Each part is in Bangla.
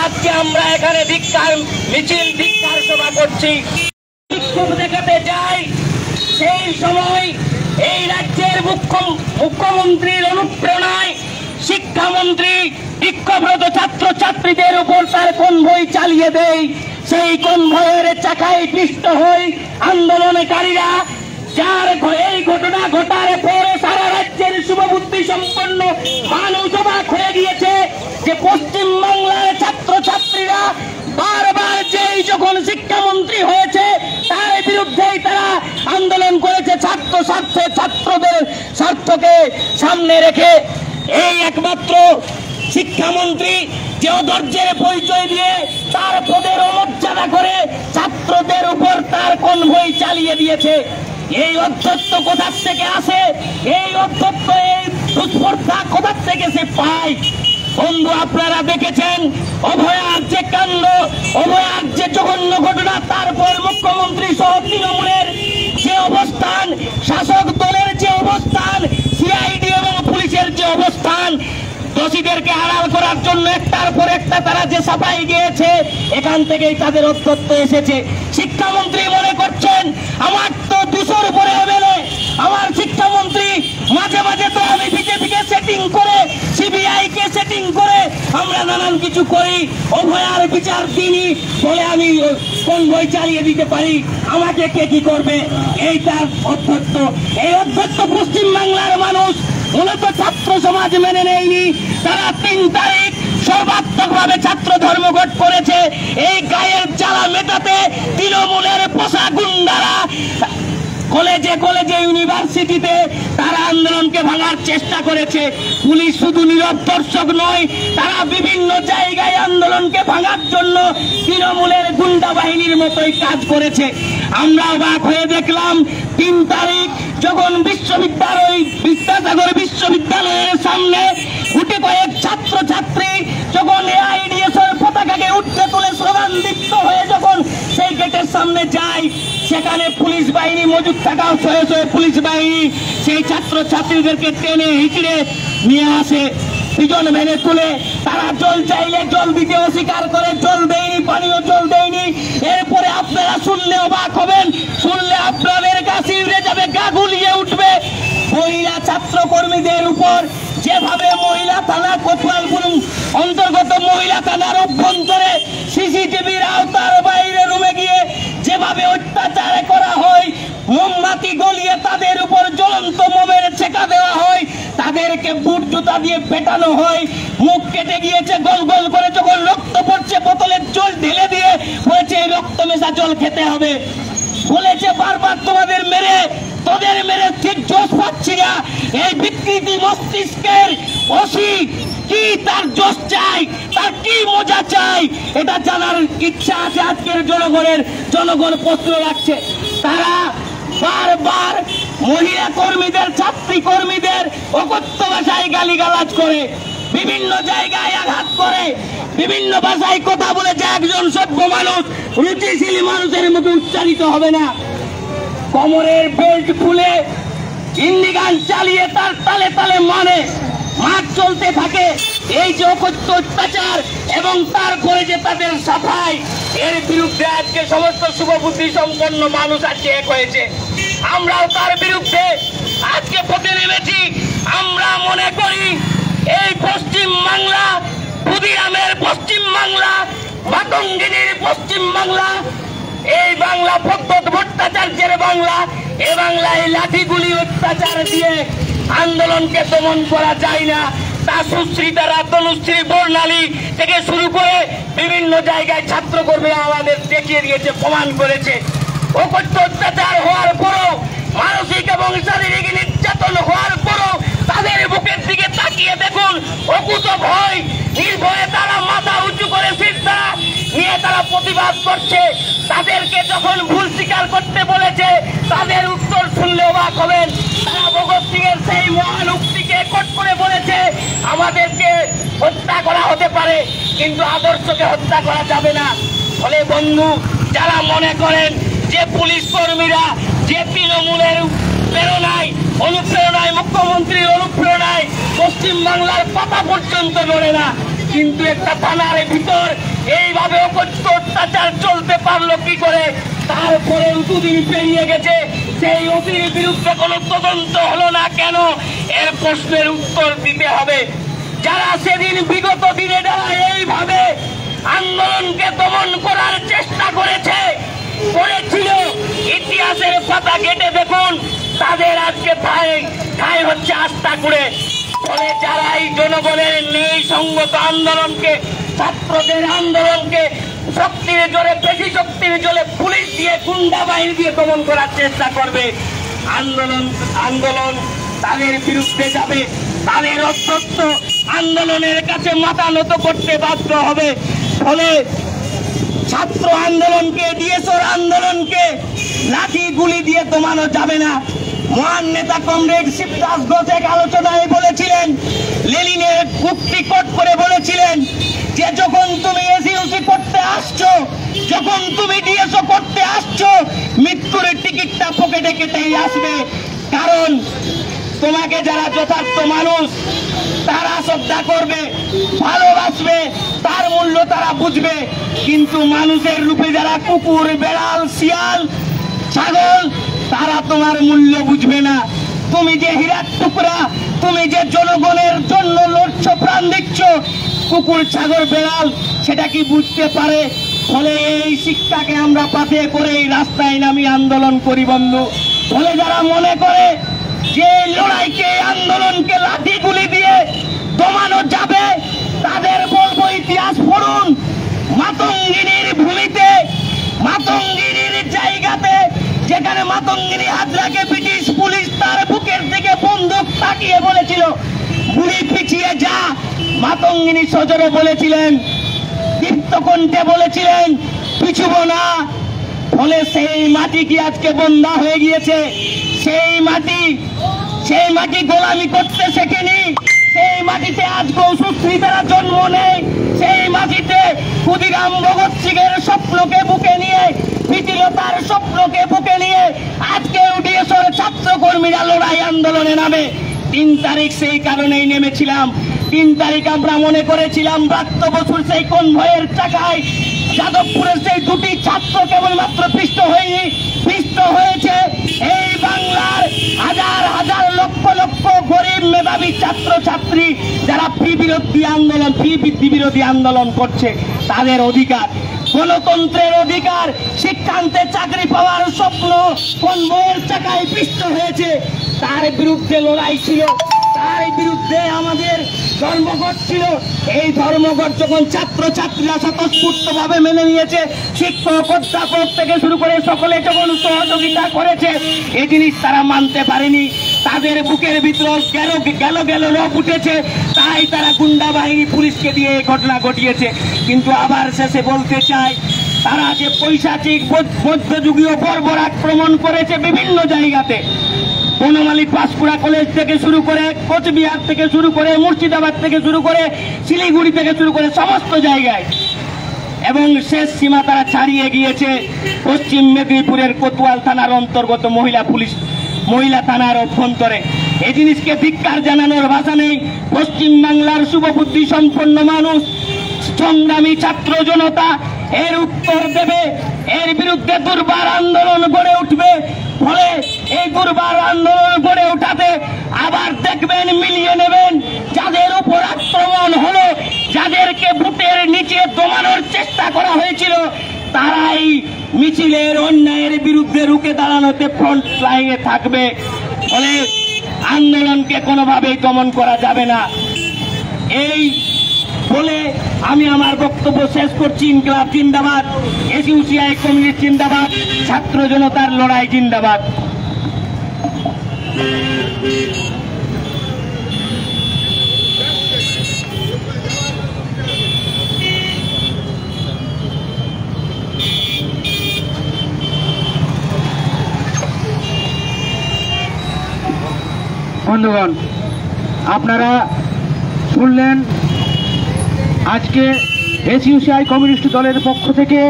আজকে আমরা এখানে ধিক্কার মিছিল, ধিক্কার সভা করছি। বিক্ষোভ দেখাতে যাই, সেই সময় এই রাজ্যের মুখ্যমন্ত্রীর অনুপ্রেরণায় শিক্ষামন্ত্রী বিক্ষোভরত ছাত্রছাত্রীদের উপর তার কনভয় চালিয়ে দেয়। সেই কনভয়ের চাকায় পিষ্ট হয় আন্দোলনকারীরা। যার এই ঘটনা ঘটার পরে সারা রাজ্যের শুভবুদ্ধি সম্পন্ন মানুষ অবাক হয়ে গিয়েছে যে পশ্চিম বাংলার ছাত্রছাত্রীরা বারবার যেই যখন শিক্ষামন্ত্রী হয়েছে তার বিরুদ্ধেই তারা আন্দোলন করেছে, ছাত্রদের স্বার্থকে সামনে রেখে। এই একমাত্র শিক্ষামন্ত্রী যে অধৈর্যের পরিচয় দিয়ে তার পদের অমর্যাদা করে ছাত্রদের উপর তার কনভয় চালিয়ে দিয়েছে। এই অধ্যত্ব কোথা থেকে আসে? এই অধ্যত্ব, এই দুষ্প্রথা কোথা থেকে সে পায়? বন্ধু, আপনারা দেখেছেন অভয়ার যে কাণ্ড, অভয়ার যে জঘন্য ঘটনা, তারপর মুখ্যমন্ত্রী সহ তৃণমূলের যে অবস্থান, শাসক দলের যে অবস্থান, সিআইডি এবং পুলিশের যে অবস্থান, দোষীদেরকে আড়াল করার জন্য একটার পর একটা তারা যে সাফাই গিয়েছে, এখান থেকেই তাদের অধ্যত্ব এসেছে। শিক্ষামন্ত্রী মনে করছেন আমার তো 200-র উপরে এমএলএ, আমার শিক্ষামন্ত্রী মাঝে মাঝে তো আমি বিজেপিকে সেটিং করে, সিবিআই কে সেটিং করে আমরা নানান কিছু করি, অভয়ার বিচার তিনি বলে আমি কনভয় চালিয়ে দিতে পারি, আমাকে কে কি করবে? এই তার অধ্যত্ত। এই অধ্যত্ত পশ্চিম বাংলার মানুষ মূলত ছাত্র সমাজ মেনে নেয়নি। তারা 3 তারিখ সর্বাত্মকভাবে ছাত্র ধর্মঘট করেছে। এই গায়ের জ্বালা মেটাতে তৃণমূলের পোষা গুন্ডারা কলেজে ইউনিভার্সিটিতে তারা আন্দোলনকে ভাঙার চেষ্টা করেছে। পুলিশ শুধু নীরব দর্শক নয়, তারা বিভিন্ন জায়গায় আন্দোলনকে ভাঙার জন্য তৃণমূলের গুন্ডা বাহিনীর মতোই কাজ করেছে। আমরা অবাক হয়ে দেখলাম 3 তারিখ যখন বিদ্যাসাগর বিশ্ববিদ্যালয়ের সামনে গুটি কয়েক ছাত্রছাত্রী যখন এআইডিএসের পতাকাকে উঠতে তুলে স্লোগান দীপ্ত হয়ে যখন সেই গেটের সামনে যায়, সেখানে পুলিশ বাহিনী মজুদ থাকা শয়ে পুলিশ বাহিনী সেই ছাত্রছাত্রীদেরকে টেনে হিচড়ে নিয়ে আসে, পিছন মেনে তুলে। তারা জল চাইলে জল দিতে অস্বীকার করে, জল দেয়নি, পানীয় জল দেয়নি। এরপরে আপনারা শুনলে অবাক হবেন, শুনলে আপনাদের গা শিউরে যাবে, গা গুলিয়ে উঠবে। মহিলা ছাত্র কর্মীদের উপর যেভাবে মহিলা থানা কোতোয়ালপুর অন্তর্গত মহিলা থানার অভ্যন্তরে সিসিটিভির আওতার বাইরে রুমে গিয়ে যেভাবে অত্যাচার করা হয়, মোমবাতি গলিয়ে তাদের উপর জ্বলন্ত মোমের ছেকা দেওয়া হয়, তাদেরকে বুট জুতা দিয়ে পেটানো হয়, মুখ কেটে গিয়েছে, গোল গোল করে যখন রক্ত পড়ছে বোতলের জল ঢেলে দিয়ে বলেছে এই রক্ত মেশা জল খেতে হবে, বলেছে বারবার তোদের মেরে ঠিক জোশ পাচ্ছি না। এই বিকৃতি মস্তিষ্কের ওসি কি তার জোশ চাই, তার কি মজা চাই, এটা জানার ইচ্ছা আছে আজকের জনগণ প্রশ্ন রাখছে। তারা বারবার মহিলা কর্মীদের, ছাত্রী কর্মীদের অকথ্য ভাষায় গালিগালাজ করে, বিভিন্ন জায়গায় আঘাত করে, বিভিন্ন ভাষায় কথা বলে, যে একজন সভ্য মানুষ, রুচিশীলী মানুষের মতো উচ্চারিত হবে না। কোমরের বেল্ট খুলে হিন্দি গান চালিয়ে তার তালে তালে মাঠ চলতে থাকে। এই যে অকথ্য অত্যাচার এবং তারপরে যে তাদের সাফাই, এর বিরুদ্ধে আজকে সমস্ত শুভবুদ্ধি সম্পন্ন মানুষ আজকে এক হয়েছে। আমরাও তার বিরুদ্ধে আজকে পথে নেমেছি। আমরা মনে করি এই পশ্চিম বাংলা, ক্ষুদিরামের পশ্চিম বাংলা, মাতঙ্গিনীর পশ্চিম বাংলা, এই বাংলা পদ্ধত ভট্টাচার্যের বাংলা, এ বাংলায় লাঠিগুলি অত্যাচার দিয়ে আন্দোলনকে দমন করা যায় না। তা সুশ্রীতারা, তনুশ্রী, বর্ণালী থেকে শুরু করে বিভিন্ন জায়গায় ছাত্রকর্মীরা আমাদের দেখিয়ে দিয়েছে, প্রমাণ করেছে। অকথ্য অত্যাচার হওয়ার পরও, মানসিক এবং শারীরিক নির্যাতন হওয়ার পরও তাদের বুকের দিকে তাকিয়ে দেখুন, অকুত ভয়, নির্ভয়ে তারা মাথা উঁচু করে সিদ্ধা নিয়ে তারা প্রতিবাদ করছে। তাদেরকে যখন ভুল স্বীকার করতে বলেছে, তাদের উত্তর শুনলে অবাক হবেন। তারা ভগৎ সিং এর সেই মহান উক্তিকে কোট করে বলেছে, আমাদেরকে হত্যা করা হতে পারে কিন্তু আদর্শকে হত্যা করা যাবে না। ফলে বন্ধু, যারা মনে করেন যে পুলিশ কর্মীরা যে তৃণমূলের অনুপ্রেরণায়, মুখ্যমন্ত্রীর অনুপ্রেরণায় পশ্চিম বাংলার পাতা পর্যন্ত নড়ে না, কিন্তু একটা থানার ভিতর এইভাবে অকথ্য অত্যাচার চলতে পারলো কি করে? তারপরে দুদিন পেরিয়ে গেছে, সেই অতির বিরুদ্ধে কোনো তদন্ত হলো না কেন? এর প্রশ্নের উত্তর দিতে হবে। যারা সেদিন বিগত দিনে যারা এইভাবে আন্দোলনকে দমন করার চেষ্টা করেছিল, ইতিহাসের পাতা কেটে দেখুন, তাদের আজকে ঠাঁই হচ্ছে আস্থা করে। ফলে যারা এই জনগণের নেই সঙ্গত আন্দোলনকে, ছাত্রদের আন্দোলনকে শক্তির জোরে, বেশি শক্তির জোরে পুলিশ দিয়ে, গুন্ডা বাহিনী দিয়ে দমন করার চেষ্টা করবে, আন্দোলন তাদের বিরুদ্ধে যাবে। তাদের অত্যন্ত আন্দোলনের কাছে মাথা নত করতে বাধ্য হবে। ফলে ছাত্র আন্দোলনকে, ডিএসওর আন্দোলনকে লাঠি গুলি দিয়ে দমানো যাবে না। মহান নেতা কমরেড শিবদাস ঘোষ এক আলোচনায় বলেছিলেন, লেনিনের উক্তি কোট করে বলেছিলেন যে যখন তুমি এসইউসি করতে আসছো, যখন তুমি ডিএসও করতে আসছো, মৃত্যুর টিকিটটা পকেটে কেটেই আসবে। কারণ তোমাকে যারা যথার্থ মানুষ তারা শ্রদ্ধা করবে, ভালোবাসবে, তার মূল্য তারা বুঝবে। কিন্তু মানুষের রূপে যারা কুকুর, বেড়াল, শিয়াল, ছাগল, তারা তোমার মূল্য বুঝবে না। তুমি যে হীরার টুকরা, তুমি যে জনগণের জন্য লড়ছো, প্রাণ দিচ্ছ, কুকুর, ছাগল, বেড়াল সেটা কি বুঝতে পারে? ফলে এই শিক্ষাকে আমরা পাথে করে এই রাস্তায় নামি আন্দোলন করি বন্ধু। ফলে যারা মনে করে যে লড়াইকে, আন্দোলনকে লাঠি গুলি দিয়ে দমানো যাবে, তাদের বলবো ইতিহাস পড়ুন। মাতঙ্গিনীর ভূমিতে, মাতঙ্গিনীর জায়গাতে, যেখানে মাতঙ্গিনী হাজরাকে ব্রিটিশ পুলিশ তার বুকের দিকে বন্দুক তাকিয়ে বলেছিল বুড়ি পিছিয়ে যা, মাতঙ্গিনী সজোরে বলেছিলেন, দীপ্তকণ্ঠে বলেছিলেন পিছুব না। ফলে সেই মাটি কি আজকে বন্ধা হয়ে গিয়েছে? সেই মাটি গোলামি করতে শেখেনি। সেই মাটিতে আজ সুস্মিতারা জন্ম নেই। সেই মাটিতে ক্ষুদিরাম ভগৎ সিংয়ের স্বপ্নকে বুকে নিয়ে, প্রীতিলতার স্বপ্নকে বুকে নিয়ে আজকে ডিএসওর ছাত্র কর্মীরা লড়াই আন্দোলনে নামে। 3 তারিখ সেই কারণেই নেমেছিলাম। 3 তারিখ আমরা মনে করেছিলাম ব্রাত্য বসুর সেই কনভয়ের চাকায় যাদবপুরের সেই 2টি ছাত্র কেবলমাত্র পিষ্ট হয়নি, পিষ্ট হয়েছে এই বাংলার হাজার হাজার লক্ষ লক্ষ গরিব মেধাবী ছাত্র ছাত্রী যারা ফি বৃদ্ধি বিরোধী আন্দোলন করছে। তাদের অধিকার, গণতন্ত্রের অধিকার, শিক্ষান্তে চাকরি পাওয়ার স্বপ্ন কনভয়ের চাকায় পিষ্ট হয়েছে। তার বিরুদ্ধে লড়াই ছিল, তার বিরুদ্ধে আমাদের ধর্মঘট ছিল। এই ধর্মঘট যখন ছাত্র ছাত্রীরা স্বতঃস্ফূর্ত ভাবে মেনে নিয়েছে, শিক্ষক অধ্যাপক থেকে শুরু করে সকলে যখন সহযোগিতা করেছে, এই জিনিস তারা মানতে পারেনি। তাদের বুকের ভিতর গেল রব উঠেছে, তাই তারা গুন্ডা বাহিনী পুলিশকে দিয়ে এই ঘটনা ঘটিয়েছে। কিন্তু আবার শেষে বলতে চাই, তারা যে পৈশাচিক মধ্যযুগীয় বর্বর আক্রমণ করেছে বিভিন্ন জায়গাতে, বনমালী পাঁশকুড়া কলেজ থেকে শুরু করে, কোচবিহার থেকে শুরু করে, মুর্শিদাবাদ থেকে শুরু করে, শিলিগুড়ি থেকে শুরু করে সমস্ত জায়গায়, এবং শেষ সীমা তারা ছাড়িয়ে গিয়েছে পশ্চিম মেদিনীপুরের কোতোয়াল থানার অন্তর্গত মহিলা থানার অভ্যন্তরে। এই জিনিসকে ধিক্কার জানানোর ভাষা নেই। পশ্চিম বাংলার শুভবুদ্ধি সম্পন্ন মানুষ, সংগ্রামী ছাত্র জনতা এর উত্তর দেবে, এর বিরুদ্ধে দুর্বার আন্দোলন গড়ে উঠবে। ফলে এই দুর্বার আন্দোলন গড়ে ওঠাতে আবার দেখবেন, মিলিয়ে নেবেন, যাদের উপর আক্রমণ হলো, যাদেরকে বুটের নিচে দমানোর চেষ্টা করা হয়েছিল, তারাই মিছিলের অন্যায়ের বিরুদ্ধে রুখে দাঁড়ানোতে ফ্রন্ট লাইনে থাকবে। ফলে আন্দোলনকে কোনোভাবেই দমন করা যাবে না। এই বলে আমি আমার বক্তব্য শেষ করছি। ইনকিলাব জিন্দাবাদ, এসইউসিআই কমিউনিস্ট জিন্দাবাদ, ছাত্র জনতার লড়াই জিন্দাবাদ। বন্ধুগণ, আপনারা শুনলেন আজকে এসইউসিআই কমিউনিস্ট দলের পক্ষ থেকে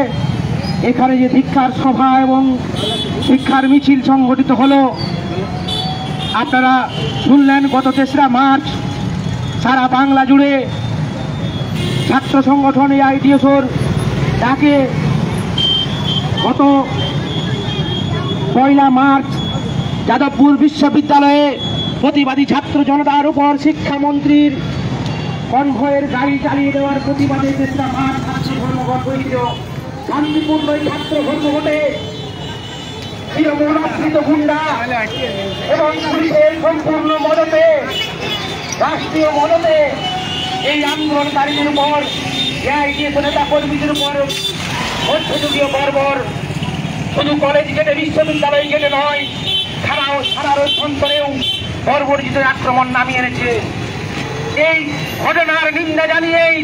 এখানে যে ধিক্কার সভা এবং ধিক্কার মিছিল সংগঠিত হলো। আপনারা শুনলেন গত 3রা মার্চ সারা বাংলা জুড়ে ছাত্র সংগঠন এআইডিএসওর ডাকে গত 1 মার্চ যাদবপুর বিশ্ববিদ্যালয়ে প্রতিবাদী ছাত্র জনতার উপর শিক্ষামন্ত্রীর কনভয়ের গাড়ি চালিয়ে দেওয়ার প্রতিবাদে নেত্রাঘাট ছাত্র ধর্মঘট হয়েছিল। শান্তিপূর্ণ এই ছাত্র ধর্মঘটে তৃণমূল আশ্রিত গুন্ডা এবং পুলিশের সম্পূর্ণ মদতে, রাষ্ট্রীয় মদতে এই আন্দোলনকারীদের উপর, এআইটিএস নেতা কর্মীদের উপর মধ্যযুগীয় বর্বর শুধু কলেজ গেটে, বিশ্ববিদ্যালয় গেটে নয়, সারা অঞ্চলেও বর্বরচিত আক্রমণ নামিয়ে এনেছে। এই ঘটনার নিন্দা জানিয়েই